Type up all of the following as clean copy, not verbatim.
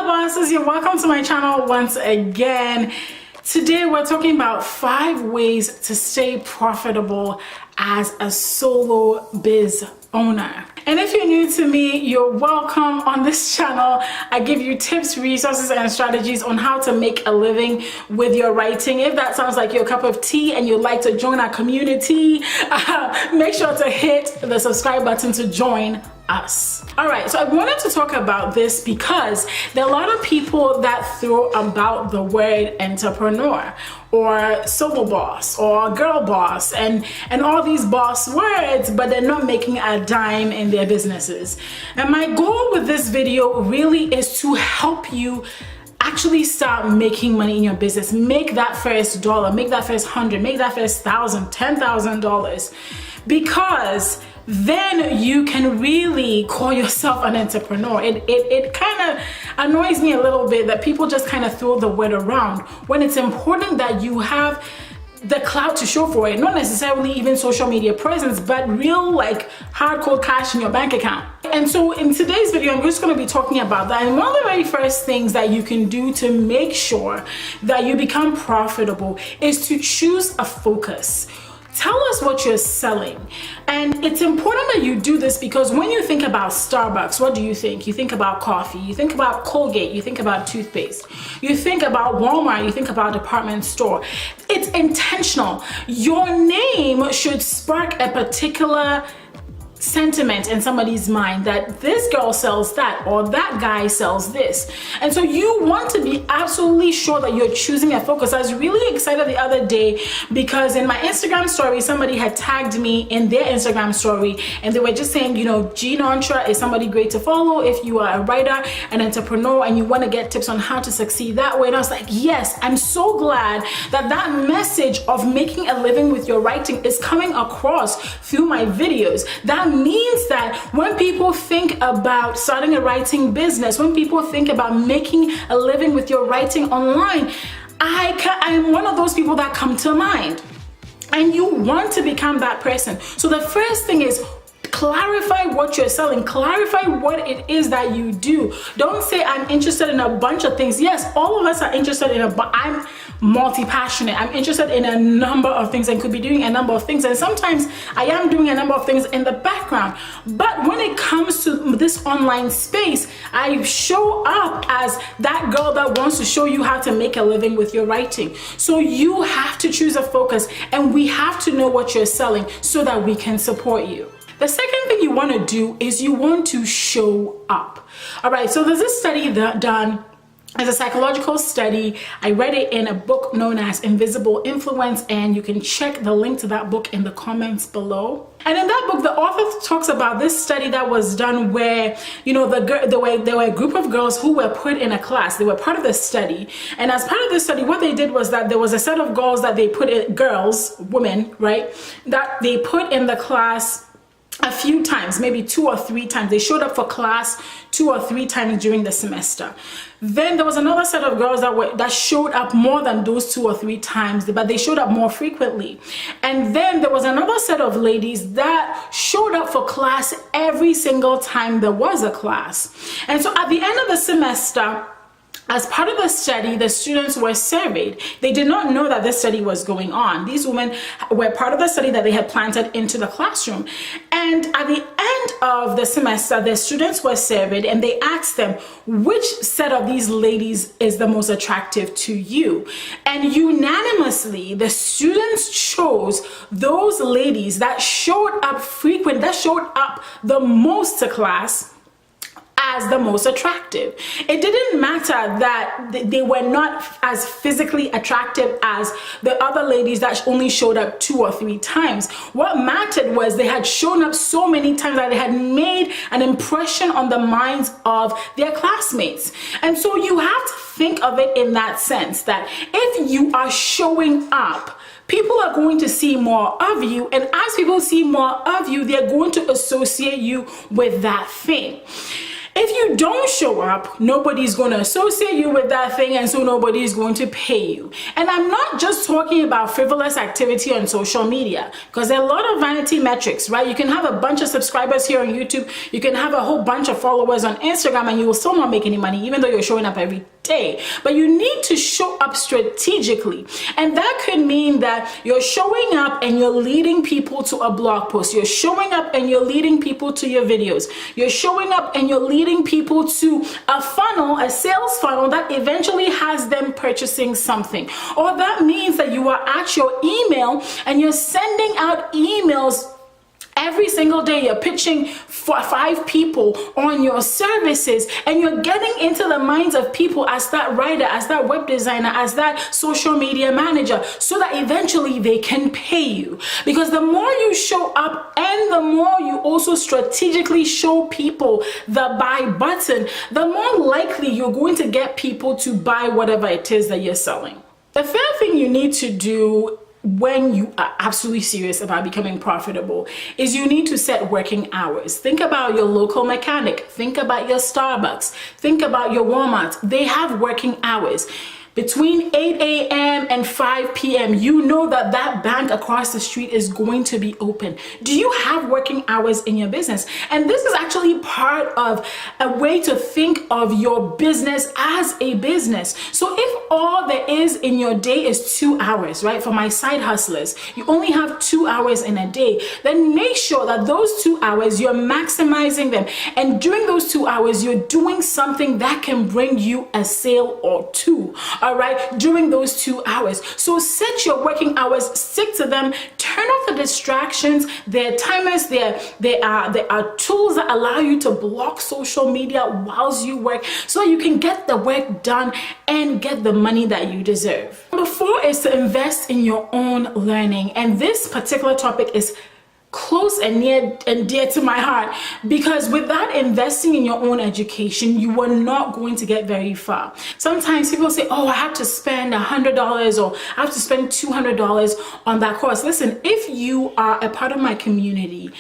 bosses, you're welcome to my channel once again. Today we're talking about 5 ways to stay profitable as a solo biz owner. And if you're new to me, you're welcome. On this channel I give you tips, resources and strategies on how to make a living with your writing. If that sounds like your cup of tea and you'd like to join our community, make sure to hit the subscribe button to join us. All right, so I wanted to talk about this because there are a lot of people that throw about the word entrepreneur or solo boss or girl boss and all these boss words, but they're not making a dime in their businesses. And my goal with this video really is to help you actually start making money in your business. Make that first dollar, make that first $100, make that first $1,000, $10,000, because then you can really call yourself an entrepreneur. It kind of annoys me a little bit that people just kind of throw the word around when it's important that you have the clout to show for it, not necessarily even social media presence, but real like hardcore cash in your bank account. And so in today's video, I'm just going to be talking about that. And one of the very first things that you can do to make sure that you become profitable is to choose a focus. Tell us what you're selling. And it's important that you do this because when you think about Starbucks, what do you think? You think about coffee, you think about Colgate, you think about toothpaste, you think about Walmart, you think about department store. It's intentional. Your name should spark a particular sentiment in somebody's mind that this girl sells that or that guy sells this. And so you want to be absolutely sure that you're choosing a focus. I was really excited the other day because in my Instagram story, somebody had tagged me in their Instagram story and they were just saying, you know, Jean Entre is somebody great to follow if you are a writer, an entrepreneur, and you want to get tips on how to succeed that way. And I was like, yes, I'm so glad that that message of making a living with your writing is coming across through my videos. That means that when people think about starting a writing business, when people think about making a living with your writing online, I'm one of those people that come to mind. And you want to become that person. So the first thing is clarify what you're selling, clarify what it is that you do. Don't say I'm interested in a bunch of things. Yes, all of us are interested in but I'm multi-passionate. I'm interested in a number of things and could be doing a number of things. And sometimes I am doing a number of things in the background. But when it comes to this online space, I show up as that girl that wants to show you how to make a living with your writing. So you have to choose a focus and we have to know what you're selling so that we can support you. The second thing you want to do is you want to show up. All right, so there's this study done as a psychological study. I read it in a book known as Invisible Influence, and you can check the link to that book in the comments below. And in that book, the author talks about this study that was done where, you know, there were a group of girls who were put in a class. They were part of the study. And as part of the study, what they did was that there was a set of girls that they put in, women, right, that they put in the class a few times, maybe 2 or 3 times. They showed up for class 2 or 3 times during the semester. Then there was another set of girls that showed up more than those 2 or 3 times, but they showed up more frequently. And then there was another set of ladies that showed up for class every single time there was a class. And so at the end of the semester, as part of the study, the students were surveyed. They did not know that this study was going on. These women were part of the study that they had planted into the classroom. And at the end of the semester, the students were surveyed and they asked them, which set of these ladies is the most attractive to you? And unanimously, the students chose those ladies that showed up that showed up the most to class as the most attractive. It didn't matter that they were not as physically attractive as the other ladies that only showed up 2 or 3 times. What mattered was they had shown up so many times that they had made an impression on the minds of their classmates. And so you have to think of it in that sense, that if you are showing up, people are going to see more of you, and as people see more of you, they're going to associate you with that thing. If you don't show up, nobody's going to associate you with that thing, and so nobody is going to pay you. And I'm not just talking about frivolous activity on social media, because there are a lot of vanity metrics, right? You can have a bunch of subscribers here on YouTube, you can have a whole bunch of followers on Instagram, and you will still not make any money, even though you're showing up every day. But you need to show up strategically, and that could mean that you're showing up and you're leading people to a blog post, you're showing up and you're leading people to your videos, you're showing up and you're leading people to a funnel, a sales funnel that eventually has them purchasing something. Or that means that you are at your email and you're sending out emails every single day. You're pitching for 5 people on your services, and you're getting into the minds of people as that writer, as that web designer, as that social media manager, so that eventually they can pay you. Because the more you show up and the more you also strategically show people the buy button, the more likely you're going to get people to buy whatever it is that you're selling. The third thing you need to do when you are absolutely serious about becoming profitable is you need to set working hours. Think about your local mechanic, think about your Starbucks, think about your Walmart. They have working hours. Between 8 a.m. and 5 p.m., you know that that bank across the street is going to be open. Do you have working hours in your business? And this is actually part of a way to think of your business as a business. So if all there is in your day is 2 hours, right? For my side hustlers, you only have 2 hours in a day, then make sure that those 2 hours, you're maximizing them. And during those 2 hours, you're doing something that can bring you a sale or two. All right, during those 2 hours. So set your working hours, stick to them, turn off the distractions. There are timers, there are tools that allow you to block social media whilst you work, so you can get the work done and get the money that you deserve. Number 4 is to invest in your own learning. And this particular topic is close and near and dear to my heart, because without investing in your own education, you are not going to get very far. Sometimes people say, oh, I have to spend $100 or I have to spend $200 on that course. Listen, if you are a part of my community,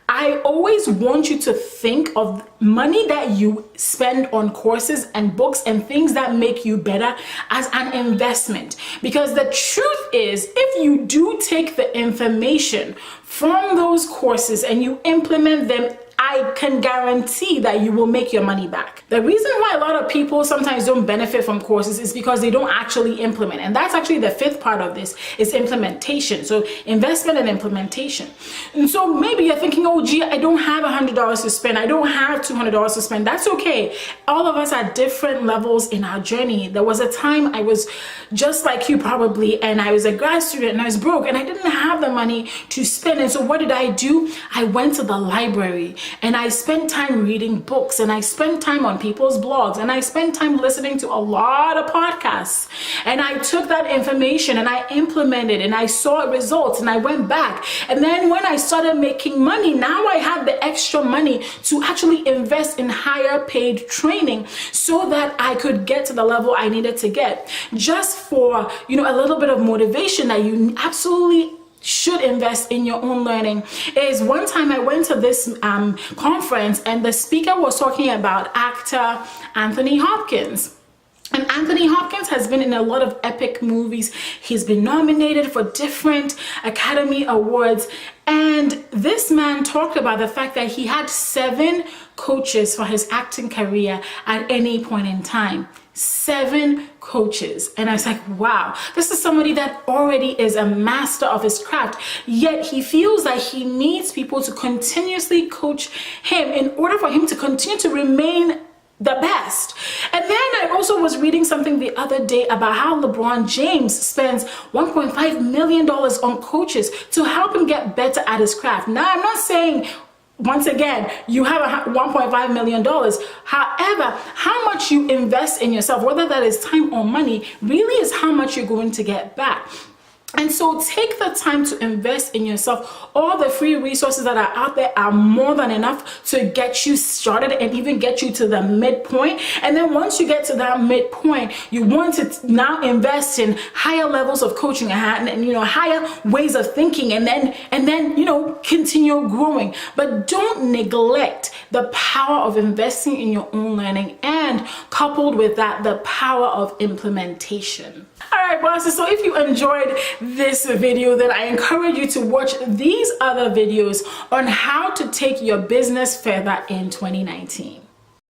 I always want you to think of money that you spend on courses and books and things that make you better as an investment. Because the truth is, if you do take the information from those courses and you implement them, I can guarantee that you will make your money back. The reason why a lot of people sometimes don't benefit from courses is because they don't actually implement. And that's actually the 5th part of this, is implementation. So investment and implementation. And so maybe you're thinking, oh gee, I don't have $100 to spend. I don't have $200 to spend. That's okay. All of us are different levels in our journey. There was a time I was just like you probably, and I was a grad student and I was broke and I didn't have the money to spend. And so what did I do? I went to the library and I spent time reading books, and I spent time on people's blogs, and I spent time listening to a lot of podcasts. And I took that information and I implemented, and I saw results, and I went back. And then when I started making money, now I had the extra money to actually invest in higher paid training so that I could get to the level I needed to get. Just for, a little bit of motivation that you absolutely should invest in your own learning is, one time I went to this conference and the speaker was talking about actor Anthony Hopkins. And Anthony Hopkins has been in a lot of epic movies. He's been nominated for different Academy Awards. And this man talked about the fact that he had 7 coaches for his acting career at any point in time. 7 coaches. And I was like, wow, this is somebody that already is a master of his craft, yet he feels that he needs people to continuously coach him in order for him to continue to remain the best. And then I also was reading something the other day about how LeBron James spends $1.5 million on coaches to help him get better at his craft. Now, I'm not saying, once again, you have $1.5 million. However, how much you invest in yourself, whether that is time or money, really is how much you're going to get back. And so take the time to invest in yourself. All the free resources that are out there are more than enough to get you started and even get you to the midpoint. And then once you get to that midpoint, you want to now invest in higher levels of coaching and higher ways of thinking, and then continue growing. But don't neglect the power of investing in your own learning, and coupled with that, the power of implementation. All right, bosses, so if you enjoyed this video, then I encourage you to watch these other videos on how to take your business further in 2019.